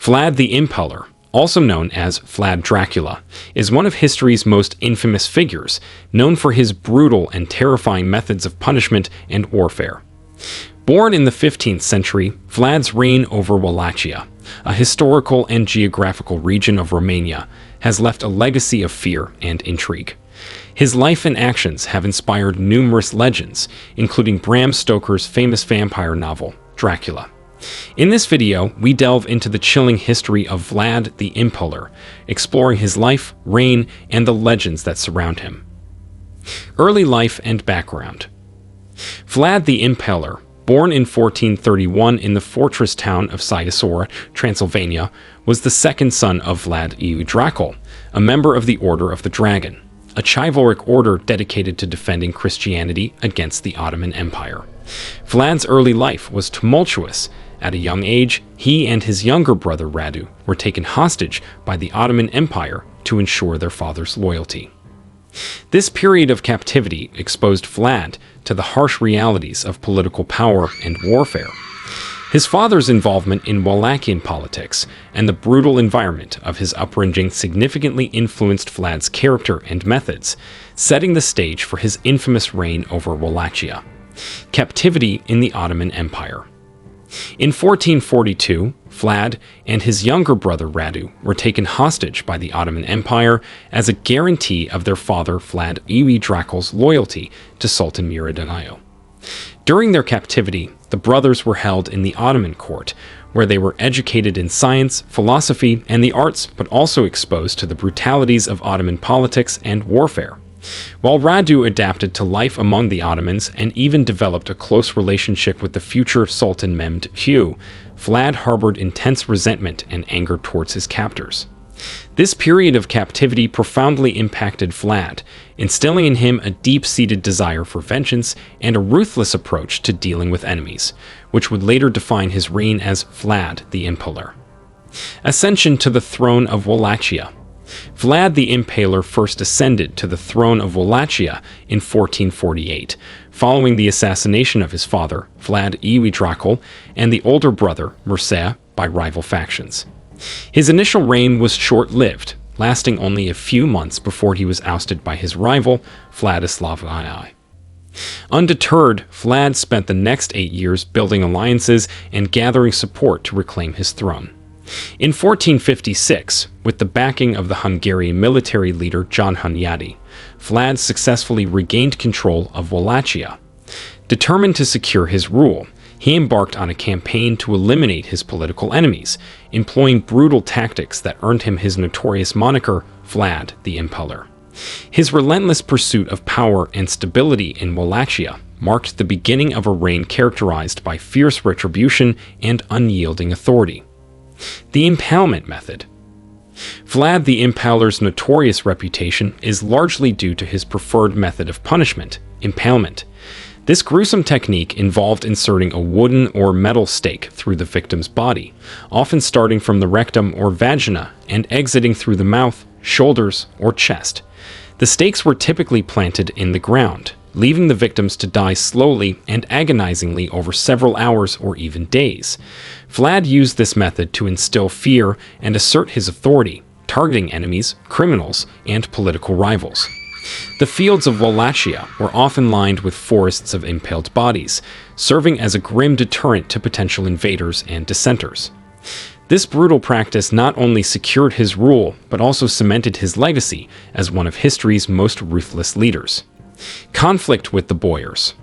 Vlad the Impaler, also known as Vlad Dracula, is one of history's most infamous figures, known for his brutal and terrifying methods of punishment and warfare. Born in the 15th century, Vlad's reign over Wallachia, a historical and geographical region of Romania, has left a legacy of fear and intrigue. His life and actions have inspired numerous legends, including Bram Stoker's famous vampire novel, Dracula. In this video, we delve into the chilling history of Vlad the Impaler, exploring his life, reign, and the legends that surround him. Early life and background. Vlad the Impaler, born in 1431 in the fortress town of Sidesora, Transylvania, was the second son of Vlad III of Wallachia, a member of the Order of the Dragon, a chivalric order dedicated to defending Christianity against the Ottoman Empire. Vlad's early life was tumultuous. At a young age, he and his younger brother Radu were taken hostage by the Ottoman Empire to ensure their father's loyalty. This period of captivity exposed Vlad to the harsh realities of political power and warfare. His father's involvement in Wallachian politics and the brutal environment of his upbringing significantly influenced Vlad's character and methods, setting the stage for his infamous reign over Wallachia. Captivity in the Ottoman Empire. In 1442, Vlad and his younger brother Radu were taken hostage by the Ottoman Empire as a guarantee of their father Vlad III of Wallachia's loyalty to Sultan Murad. During their captivity, the brothers were held in the Ottoman court, where they were educated in science, philosophy, and the arts, but also exposed to the brutalities of Ottoman politics and warfare. While Radu adapted to life among the Ottomans and even developed a close relationship with the future Sultan Mehmed II, Vlad harbored intense resentment and anger towards his captors. This period of captivity profoundly impacted Vlad, instilling in him a deep-seated desire for vengeance and a ruthless approach to dealing with enemies, which would later define his reign as Vlad the Impaler. Ascension to the throne of Wallachia. Vlad the Impaler first ascended to the throne of Wallachia in 1448, following the assassination of his father, Vlad III of Wallachia, and the older brother, Mircea, by rival factions. His initial reign was short-lived, lasting only a few months before he was ousted by his rival, Vladislav II. Undeterred, Vlad spent the next 8 years building alliances and gathering support to reclaim his throne. In 1456, with the backing of the Hungarian military leader John Hunyadi, Vlad successfully regained control of Wallachia. Determined to secure his rule, he embarked on a campaign to eliminate his political enemies, employing brutal tactics that earned him his notorious moniker, Vlad the Impaler. His relentless pursuit of power and stability in Wallachia marked the beginning of a reign characterized by fierce retribution and unyielding authority. The impalement method. Vlad the Impaler's notorious reputation is largely due to his preferred method of punishment, impalement. This gruesome technique involved inserting a wooden or metal stake through the victim's body, often starting from the rectum or vagina and exiting through the mouth, shoulders, or chest. The stakes were typically planted in the ground, leaving the victims to die slowly and agonizingly over several hours or even days. Vlad used this method to instill fear and assert his authority, targeting enemies, criminals, and political rivals. The fields of Wallachia were often lined with forests of impaled bodies, serving as a grim deterrent to potential invaders and dissenters. This brutal practice not only secured his rule, but also cemented his legacy as one of history's most ruthless leaders. Conflict with the boyars.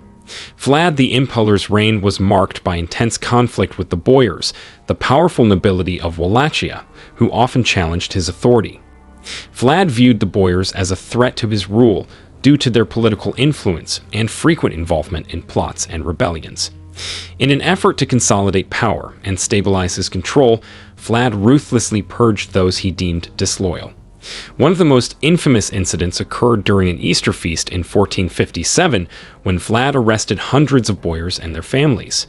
Vlad the Impaler's reign was marked by intense conflict with the boyars, the powerful nobility of Wallachia, who often challenged his authority. Vlad viewed the boyars as a threat to his rule due to their political influence and frequent involvement in plots and rebellions. In an effort to consolidate power and stabilize his control, Vlad ruthlessly purged those he deemed disloyal. One of the most infamous incidents occurred during an Easter feast in 1457 when Vlad arrested hundreds of boyars and their families.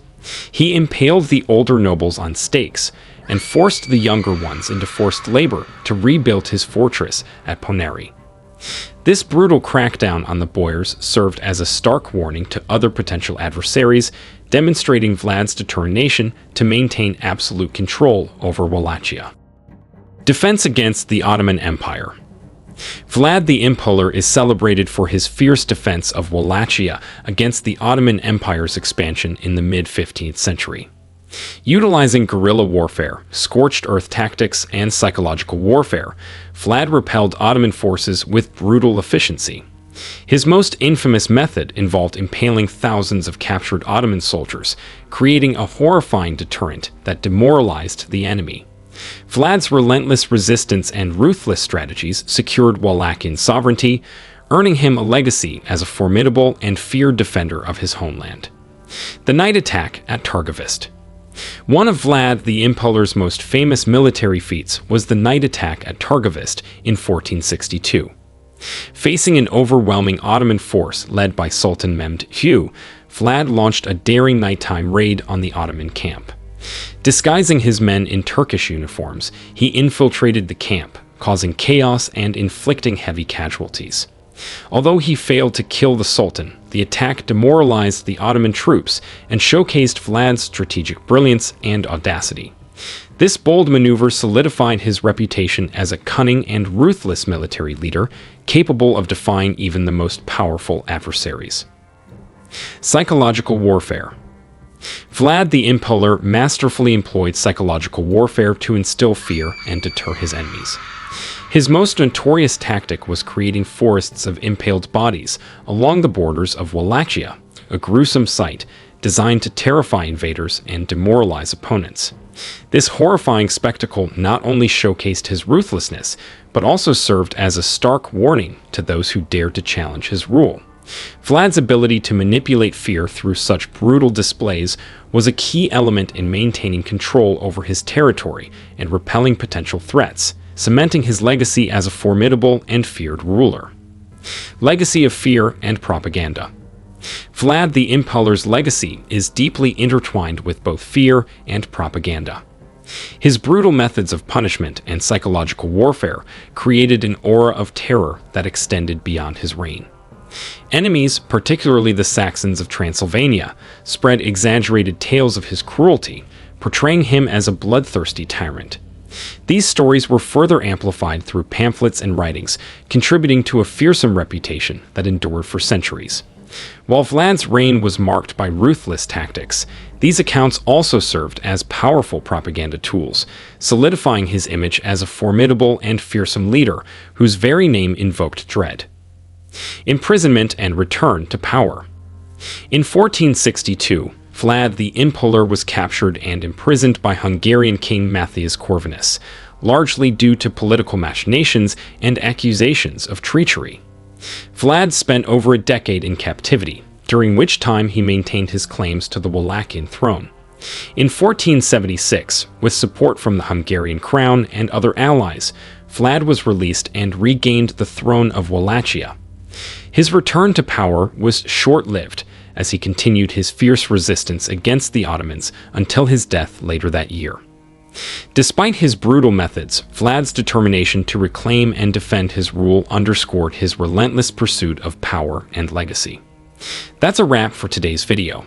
He impaled the older nobles on stakes and forced the younger ones into forced labor to rebuild his fortress at Ponary. This brutal crackdown on the boyars served as a stark warning to other potential adversaries, demonstrating Vlad's determination to maintain absolute control over Wallachia. Defense against the Ottoman Empire. Vlad the Impaler is celebrated for his fierce defense of Wallachia against the Ottoman Empire's expansion in the mid-15th century. Utilizing guerrilla warfare, scorched earth tactics, and psychological warfare, Vlad repelled Ottoman forces with brutal efficiency. His most infamous method involved impaling thousands of captured Ottoman soldiers, creating a horrifying deterrent that demoralized the enemy. Vlad's relentless resistance and ruthless strategies secured Wallachian sovereignty, earning him a legacy as a formidable and feared defender of his homeland. The night attack at Tarist. One of Vlad the Impaler's most famous military feats was the night attack at Tarist in 1462. Facing an overwhelming Ottoman force led by Sultan Mehmed II, Vlad launched a daring nighttime raid on the Ottoman camp. Disguising his men in Turkish uniforms, he infiltrated the camp, causing chaos and inflicting heavy casualties. Although he failed to kill the Sultan, the attack demoralized the Ottoman troops and showcased Vlad's strategic brilliance and audacity. This bold maneuver solidified his reputation as a cunning and ruthless military leader, capable of defying even the most powerful adversaries. Psychological warfare. Vlad the Impaler masterfully employed psychological warfare to instill fear and deter his enemies. His most notorious tactic was creating forests of impaled bodies along the borders of Wallachia, a gruesome sight designed to terrify invaders and demoralize opponents. This horrifying spectacle not only showcased his ruthlessness, but also served as a stark warning to those who dared to challenge his rule. Vlad's ability to manipulate fear through such brutal displays was a key element in maintaining control over his territory and repelling potential threats, cementing his legacy as a formidable and feared ruler. Legacy of fear and propaganda. Vlad the Impaler's legacy is deeply intertwined with both fear and propaganda. His brutal methods of punishment and psychological warfare created an aura of terror that extended beyond his reign. Enemies, particularly the Saxons of Transylvania, spread exaggerated tales of his cruelty, portraying him as a bloodthirsty tyrant. These stories were further amplified through pamphlets and writings, contributing to a fearsome reputation that endured for centuries. While Vlad's reign was marked by ruthless tactics, these accounts also served as powerful propaganda tools, solidifying his image as a formidable and fearsome leader whose very name invoked dread. Imprisonment and return to power. In 1462, Vlad the Impaler was captured and imprisoned by Hungarian King Matthias Corvinus, largely due to political machinations and accusations of treachery. Vlad spent over a decade in captivity, during which time he maintained his claims to the Wallachian throne. In 1476, with support from the Hungarian crown and other allies, Vlad was released and regained the throne of Wallachia. His return to power was short-lived, as he continued his fierce resistance against the Ottomans until his death later that year. Despite his brutal methods, Vlad's determination to reclaim and defend his rule underscored his relentless pursuit of power and legacy. That's a wrap for today's video.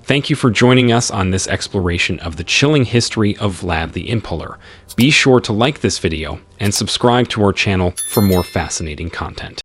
Thank you for joining us on this exploration of the chilling history of Vlad the Impaler. Be sure to like this video and subscribe to our channel for more fascinating content.